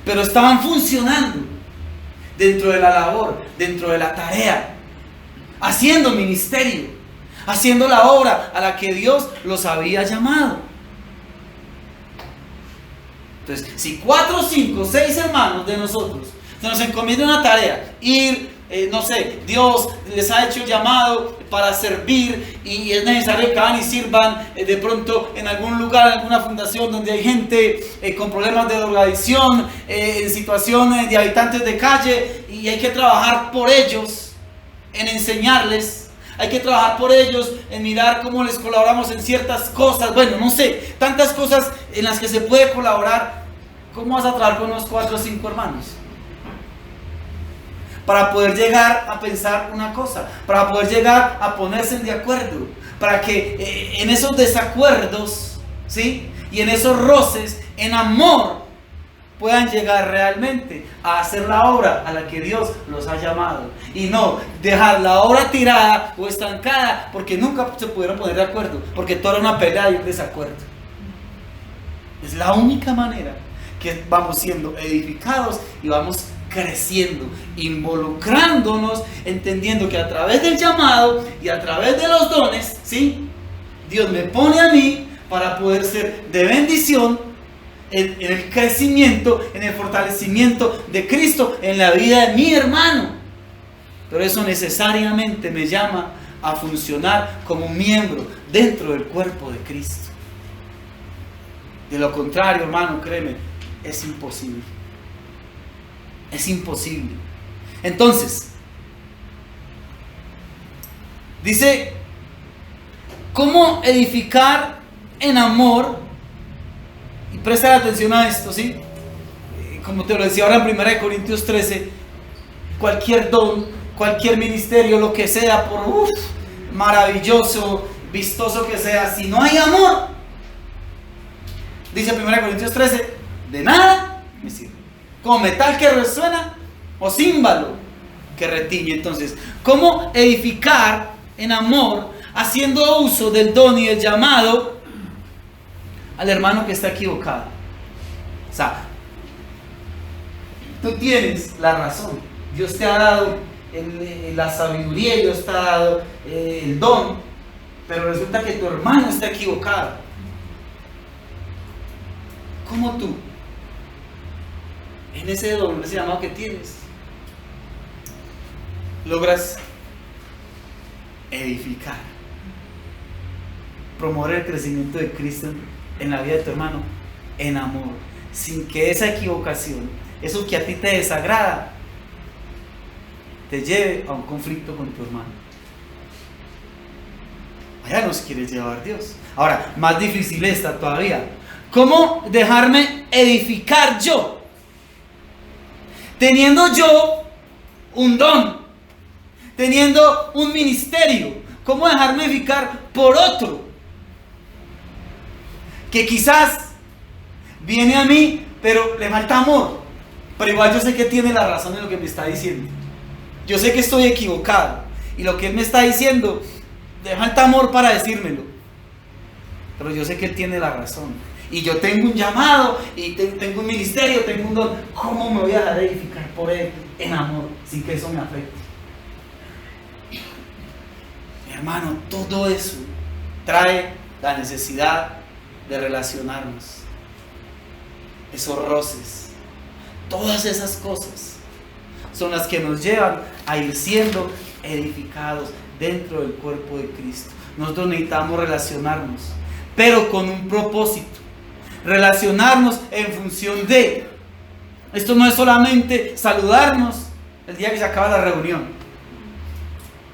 Pero estaban funcionando dentro de la labor, dentro de la tarea, haciendo ministerio, haciendo la obra a la que Dios los había llamado. Entonces, si 4, 5, 6 hermanos de nosotros se nos encomienda una tarea, ir, no sé, Dios les ha hecho llamado para servir y es necesario que vayan y sirvan de pronto en algún lugar, en alguna fundación donde hay gente con problemas de drogadicción, en situaciones de habitantes de calle, y hay que trabajar por ellos, en enseñarles, hay que trabajar por ellos, en mirar cómo les colaboramos en ciertas cosas, bueno, no sé, tantas cosas en las que se puede colaborar. ¿Cómo vas a trabajar con unos 4 o 5 hermanos? Para poder llegar a pensar una cosa, para poder llegar a ponerse de acuerdo, para que en esos desacuerdos, ¿sí?, y en esos roces, en amor, puedan llegar realmente a hacer la obra a la que Dios los ha llamado, y no dejar la obra tirada o estancada porque nunca se pudieron poner de acuerdo, porque todo era una pelea y un desacuerdo. Es la única manera que vamos siendo edificados y vamos creciendo, involucrándonos, entendiendo que a través del llamado y a través de los dones, ¿sí?, Dios me pone a mí para poder ser de bendición en el crecimiento, en el fortalecimiento de Cristo en la vida de mi hermano. Pero eso necesariamente me llama a funcionar como un miembro dentro del cuerpo de Cristo. De lo contrario, hermano, créeme, es imposible. Es imposible. Entonces, dice, ¿cómo edificar en amor? Y presta atención a esto, ¿sí? Como te lo decía ahora en 1 Corintios 13, cualquier don, cualquier ministerio, lo que sea, por maravilloso, vistoso que sea, si no hay amor, dice 1 Corintios 13, de nada me sirve. Como metal que resuena o címbalo que retiñe. Entonces, ¿cómo edificar en amor haciendo uso del don y del llamado al hermano que está equivocado? O sea, tú tienes la razón, Dios te ha dado la sabiduría, Dios te ha dado el don, pero resulta que tu hermano está equivocado. ¿Cómo tú, en ese don, en ese llamado que tienes, logras edificar, promover el crecimiento de Cristo en la vida de tu hermano, en amor, sin que esa equivocación, eso que a ti te desagrada, te lleve a un conflicto con tu hermano? Allá nos quiere llevar Dios. Ahora, más difícil está todavía. ¿Cómo dejarme edificar yo? Teniendo yo un don, teniendo un ministerio, ¿cómo dejarme edificar por otro? Que quizás viene a mí, pero le falta amor. Pero igual yo sé que tiene la razón en lo que me está diciendo. Yo sé que estoy equivocado. Y lo que él me está diciendo, le falta amor para decírmelo. Pero yo sé que él tiene la razón. Y yo tengo un llamado, y tengo un ministerio, tengo un don. ¿Cómo me voy a dejar edificar por él en amor, sin que eso me afecte? Mi hermano, todo eso trae la necesidad de relacionarnos. Esos roces, todas esas cosas son las que nos llevan a ir siendo edificados dentro del cuerpo de Cristo. Nosotros necesitamos relacionarnos, pero con un propósito. Relacionarnos en función de. Esto no es solamente saludarnos el día que se acaba la reunión.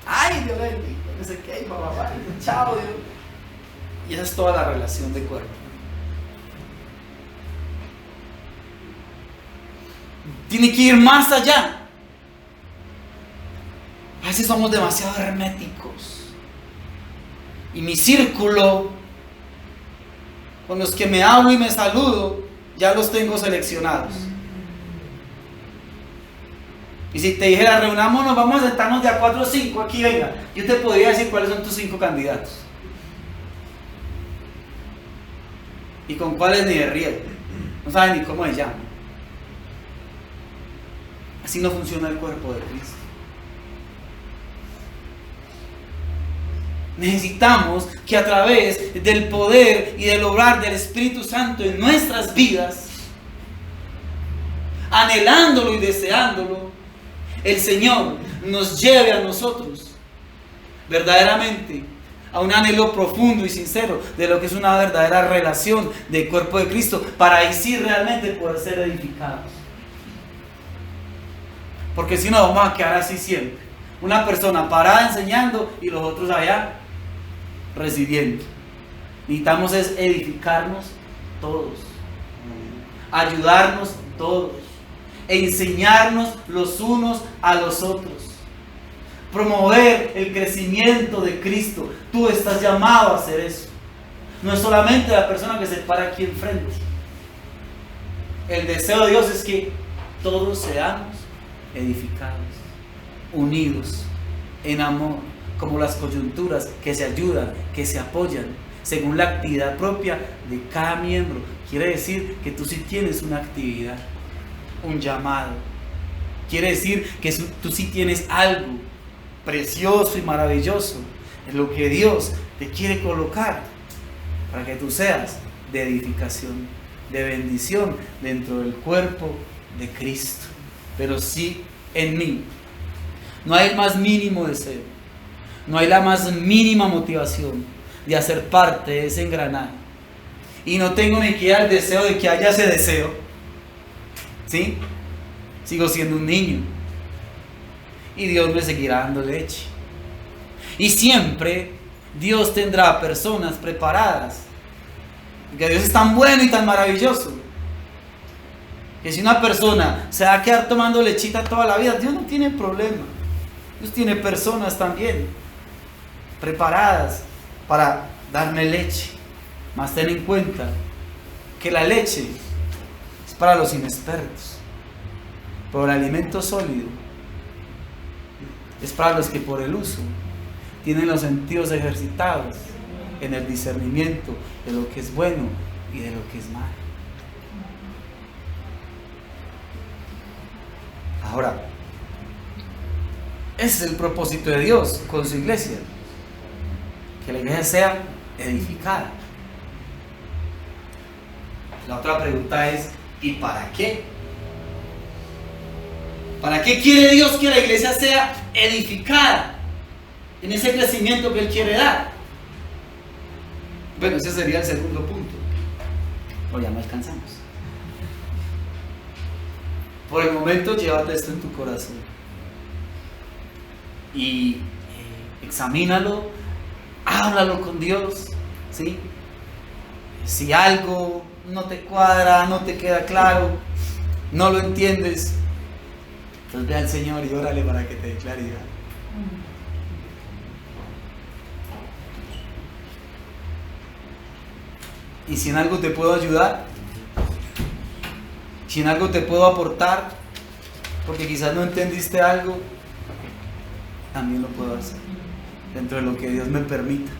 Ay, Dios bendiga, no sé qué, papá, chao, Dios. Y esa es toda la relación de cuerpo. Tiene que ir más allá. A veces somos demasiado herméticos. Y mi círculo, con los que me hablo y me saludo, ya los tengo seleccionados. Y si te dijera, reunámonos, vamos a sentarnos de a 4 o 5 aquí, venga, yo te podría decir cuáles son tus 5 candidatos. Y con cuáles ni de riesgo. No saben ni cómo se llaman. Así no funciona el cuerpo de Cristo. Necesitamos que a través del poder y del obrar del Espíritu Santo en nuestras vidas, anhelándolo y deseándolo, el Señor nos lleve a nosotros verdaderamente a un anhelo profundo y sincero de lo que es una verdadera relación del cuerpo de Cristo, para ahí sí realmente poder ser edificados. Porque si no, vamos a quedar así siempre, una persona parada enseñando y los otros allá recibiendo. Necesitamos es edificarnos todos, ayudarnos todos, enseñarnos los unos a los otros, promover el crecimiento de Cristo. Tú estás llamado a hacer eso. No es solamente la persona que se para aquí enfrente. El deseo de Dios es que todos seamos edificados, unidos, en amor, como las coyunturas que se ayudan, que se apoyan, según la actividad propia de cada miembro. Quiere decir que tú sí tienes una actividad, un llamado. Quiere decir que tú sí tienes algo precioso y maravilloso en lo que Dios te quiere colocar para que tú seas de edificación, de bendición dentro del cuerpo de Cristo. Pero sí en mí no hay el más mínimo deseo, no hay la más mínima motivación de hacer parte de ese engranaje, y no tengo ni siquiera el deseo de que haya ese deseo, ¿sí? Sigo siendo un niño y Dios me seguirá dando leche, y siempre Dios tendrá personas preparadas, porque Dios es tan bueno y tan maravilloso que si una persona se va a quedar tomando lechita toda la vida, Dios no tiene problema. Dios tiene personas también preparadas para darme leche. Mas ten en cuenta que la leche es para los inexpertos, pero el alimento sólido es para los que por el uso tienen los sentidos ejercitados en el discernimiento de lo que es bueno y de lo que es malo. Ahora, ese es el propósito de Dios con su iglesia, que la iglesia sea edificada. La otra pregunta es, ¿y para qué? ¿Para qué quiere Dios que la iglesia sea edificada en ese crecimiento que Él quiere dar? Bueno, ese sería el segundo punto, pero ya no alcanzamos. Por el momento, llévate esto en tu corazón y examínalo, háblalo con Dios, ¿sí? Si algo no te cuadra, no te queda claro, no lo entiendes, pues ve al Señor y órale para que te dé claridad. Y si en algo te puedo ayudar, si en algo te puedo aportar, porque quizás no entendiste algo, también lo puedo hacer dentro de lo que Dios me permita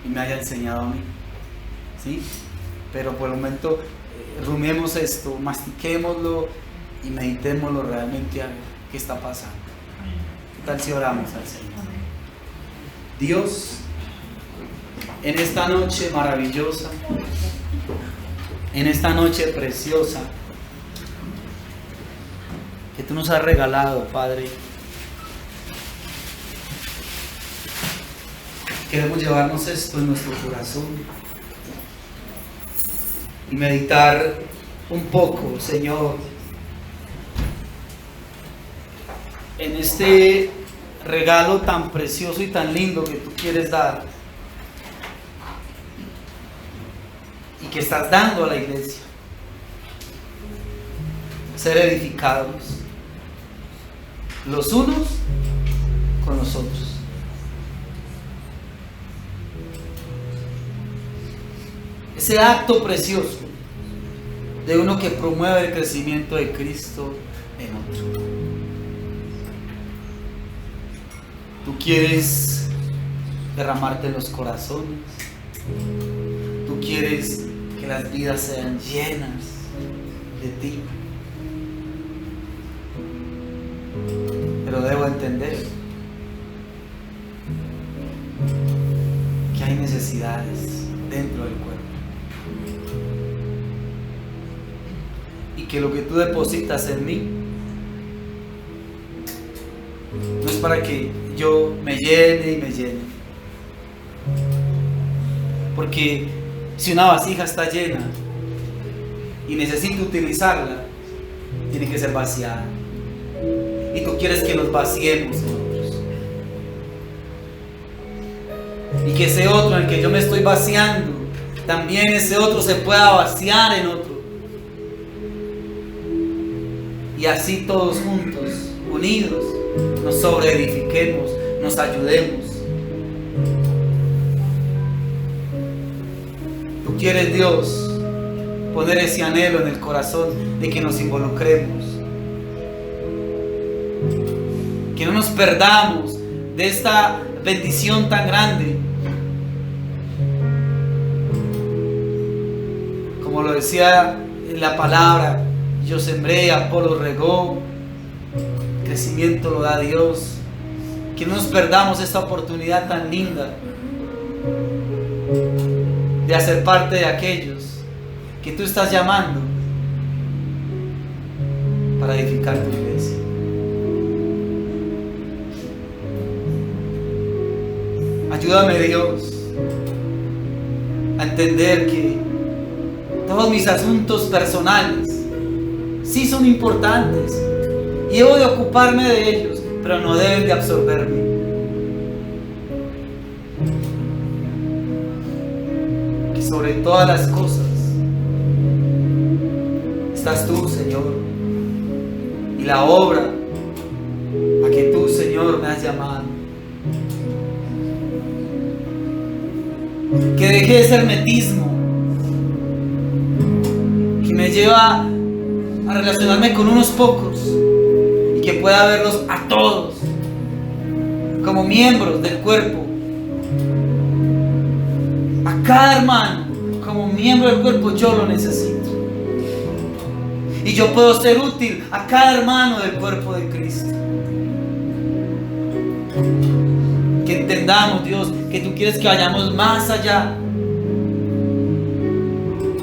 y me haya enseñado a mí, ¿sí? Pero por el momento rumiemos esto, mastiquémoslo y meditémoslo realmente a ver qué está pasando. ¿Qué tal si oramos al Señor? Dios, en esta noche maravillosa, en esta noche preciosa que tú nos has regalado, Padre, queremos llevarnos esto en nuestro corazón y meditar un poco, Señor, en este regalo tan precioso y tan lindo que tú quieres dar y que estás dando a la iglesia. Ser edificados los unos con los otros. Ese acto precioso de uno que promueve el crecimiento de Cristo en otro. Tú quieres derramarte en los corazones. Tú quieres que las vidas sean llenas de ti. Pero debo entender que hay necesidades dentro del cuerpo. Y que lo que tú depositas en mí no es para que yo me llene y me llene. Porque si una vasija está llena y necesito utilizarla, tiene que ser vaciada. Y tú quieres que nos vaciemos nosotros. Y que ese otro en el que yo me estoy vaciando, también ese otro se pueda vaciar en otro. Y así todos juntos, unidos, nos sobreedifiquemos, nos ayudemos. Tú quieres, Dios, poner ese anhelo en el corazón de que nos involucremos, que no nos perdamos de esta bendición tan grande. Como lo decía en la palabra, yo sembré, Apolo regó, crecimiento lo da Dios. Que no nos perdamos esta oportunidad tan linda de hacer parte de aquellos que tú estás llamando para edificar tu iglesia. Ayúdame, Dios, a entender que todos mis asuntos personales sí son importantes y debo de ocuparme de ellos, pero no deben de absorberme. Que sobre todas las cosas estás tú, Señor, y la obra a que tú, Señor, me has llamado. Que deje ese hermetismo que me lleva a relacionarme con unos pocos y que pueda verlos a todos como miembros del cuerpo, a cada hermano como miembro del cuerpo. Yo lo necesito y yo puedo ser útil a cada hermano del cuerpo de Cristo. Que entendamos, Dios, que tú quieres que vayamos más allá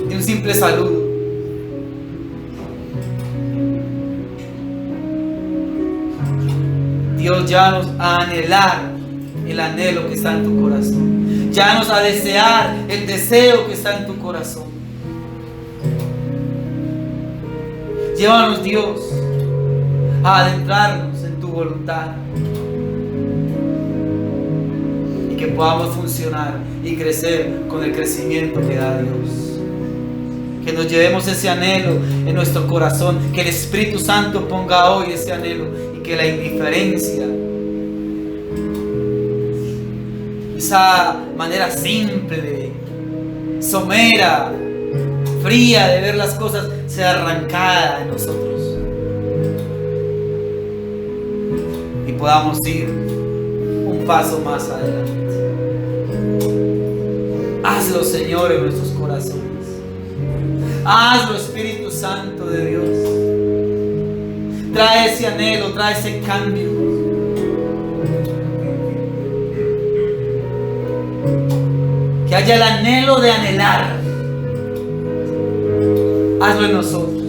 de un simple saludo. Dios, llévanos a anhelar el anhelo que está en tu corazón. Llévanos a desear el deseo que está en tu corazón. Llévanos, Dios, a adentrarnos en tu voluntad. Y que podamos funcionar y crecer con el crecimiento que da Dios. Que nos llevemos ese anhelo en nuestro corazón. Que el Espíritu Santo ponga hoy ese anhelo. Y que la indiferencia, esa manera simple, somera, fría de ver las cosas, sea arrancada de nosotros. Y podamos ir un paso más adelante. Hazlo, Señor, en nuestros corazones. Hazlo, Espíritu Santo de Dios. Trae ese anhelo, trae ese cambio. Que haya el anhelo de anhelar. Hazlo en nosotros.